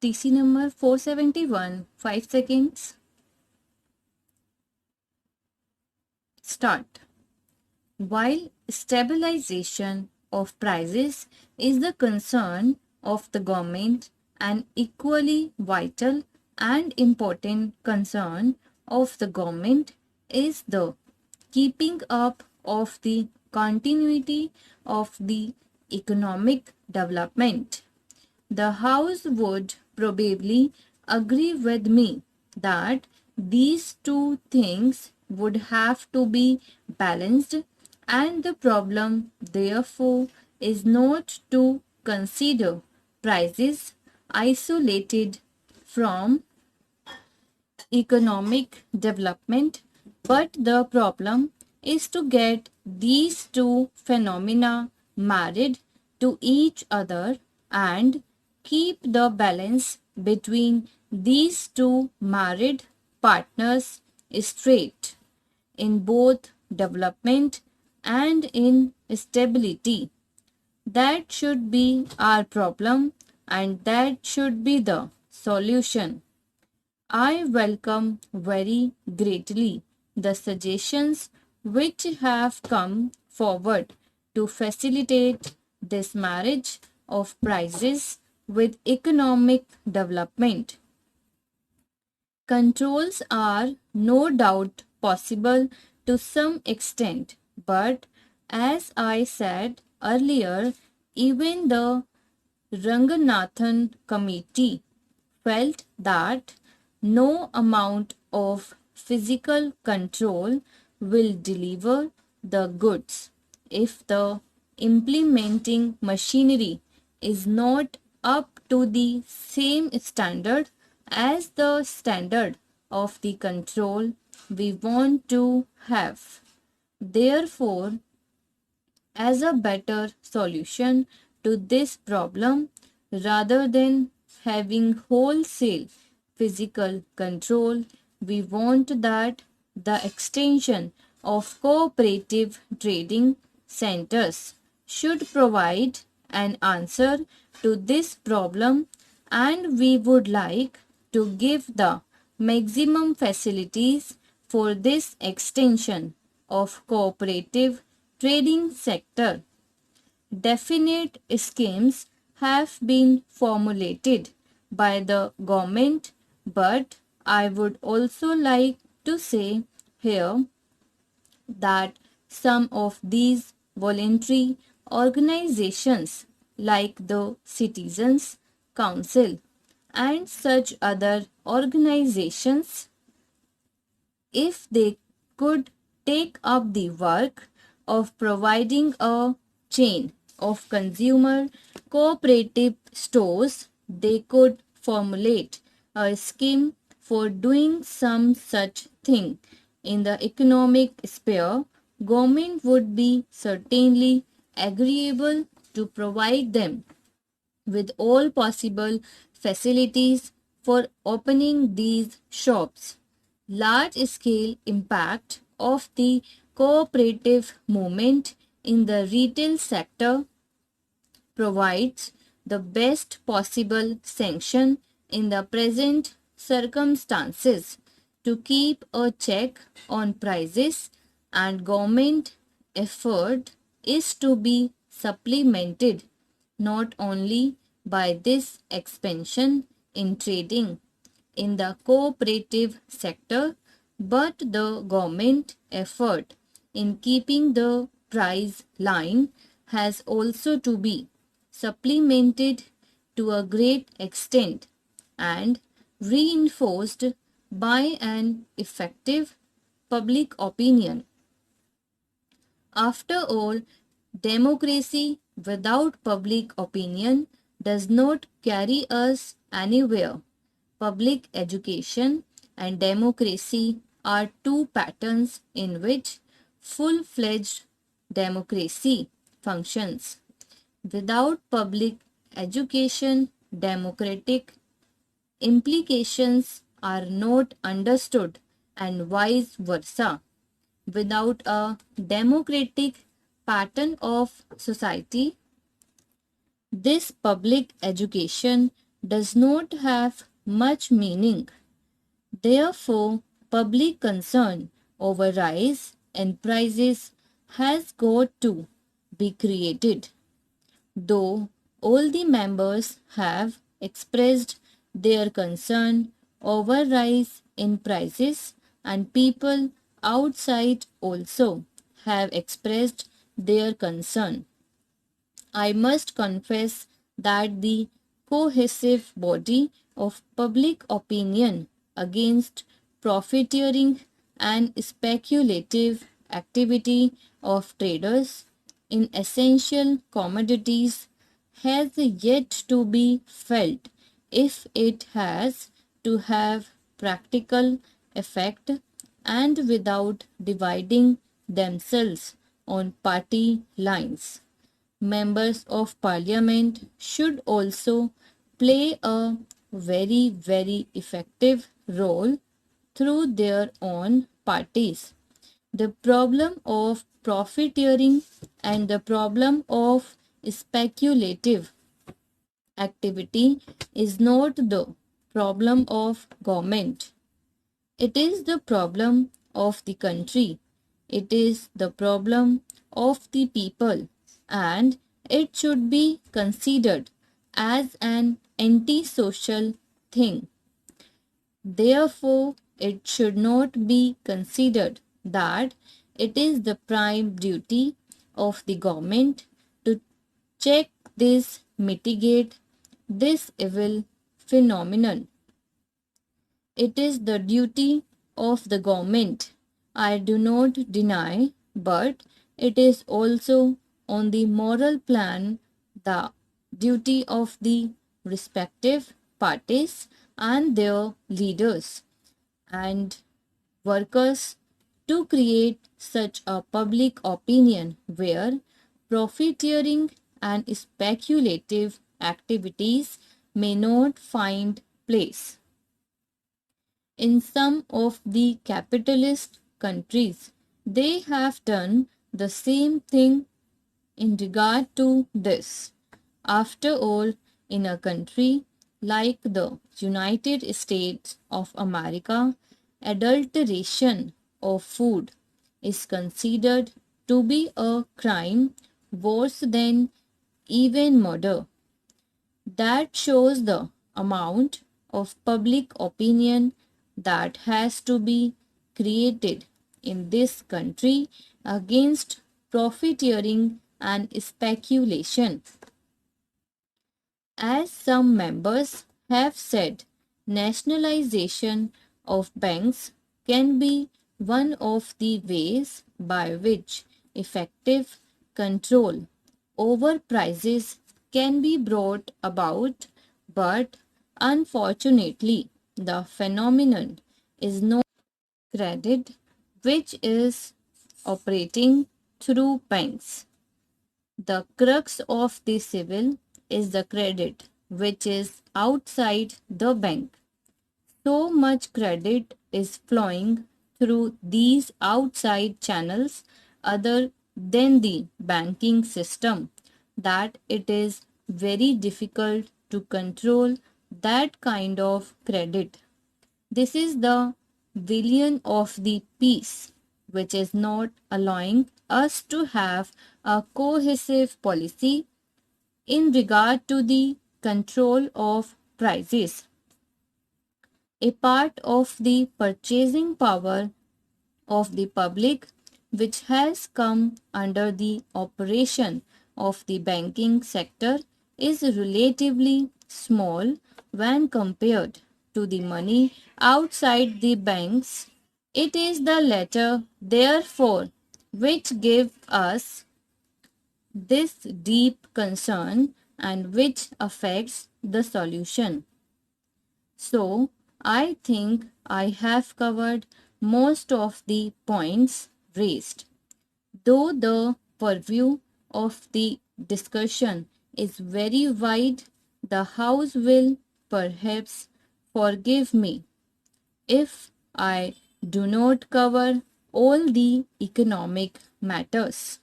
TC number 471, 5 seconds. Start. While stabilization of prices is the concern of the government, an equally vital and important concern of the government is the keeping up of the continuity of the economic development. The House would probably agree with me that these two things would have to be balanced, and the problem, therefore, is not to consider prices isolated from economic development, but the problem is to get these two phenomena married to each other and keep the balance between these two married partners straight in both development and in stability. That should be our problem, and that should be the solution. I welcome very greatly the suggestions which have come forward to facilitate this marriage of prices with economic development. Controls are no doubt possible to some extent, but as I said earlier, even the Ranganathan Committee felt that no amount of physical control will deliver the goods if the implementing machinery is not up to the same standard as the standard of the control we want to have. Therefore, as a better solution to this problem, rather than having wholesale physical control, we want that the extension of cooperative trading centers should provide an answer to this problem, and we would like to give the maximum facilities for this extension of cooperative trading sector. Definite schemes have been formulated by the government, but I would also like to say here that some of these voluntary organizations like the Citizens Council and such other organizations, if they could take up the work of providing a chain of consumer cooperative stores, they could formulate a scheme for doing some such thing in the economic sphere. Government would be certainly agreeable to provide them with all possible facilities for opening these shops. Large scale impact of the cooperative movement in the retail sector provides the best possible sanction in the present circumstances to keep a check on prices, and government effort is to be supplemented not only by this expansion in trading in the cooperative sector, but the government effort in keeping the price line has also to be supplemented to a great extent and reinforced by an effective public opinion. After all, democracy without public opinion does not carry us anywhere. Public education and democracy are two patterns in which full fledged democracy functions. Without public education, democratic implications are not understood, and vice versa. Without a democratic pattern of society, this public education does not have much meaning. Therefore, public concern over rise in prices has got to be created. Though all the members have expressed their concern over rise in prices, and people outside also have expressed their concern, I must confess that the cohesive body of public opinion against profiteering and speculative activity of traders in essential commodities has yet to be felt if it has to have practical effect and without dividing themselves on party lines. Members of parliament should also play a very effective role through their own parties. The problem of profiteering and the problem of speculative activity is not the problem of government. It is the problem of the country. It is the problem of the people, and it should be considered as an antisocial thing. Therefore, it should not be considered that it is the prime duty of the government to check this, mitigate this evil phenomenon. It is the duty of the government, I do not deny, but it is also on the moral plan the duty of the respective parties and their leaders and workers to create such a public opinion where profiteering and speculative activities may not find place. In some of the capitalist countries, they have done the same thing in regard to this. After all, in a country like the United States of America, adulteration of food is considered to be a crime worse than even murder. That shows the amount of public opinion that has to be created in this country against profiteering and speculation. As some members have said, nationalization of banks can be one of the ways by which effective control over prices can be brought about, but unfortunately, the phenomenon is not credit which is operating through banks. The crux of the civil is the credit which is outside the bank. So much credit is flowing through these outside channels other than the banking system that it is very difficult to control that kind of credit. This is the villain of the piece, which is not allowing us to have a cohesive policy in regard to the control of prices. A part of the purchasing power of the public which has come under the operation of the banking sector is relatively small when compared to the money outside the banks. It is the latter, therefore, which give us this deep concern and which affects the solution. So, I think I have covered most of the points raised. Though the purview of the discussion is very wide, the House will perhaps forgive me if I do not cover all the economic matters.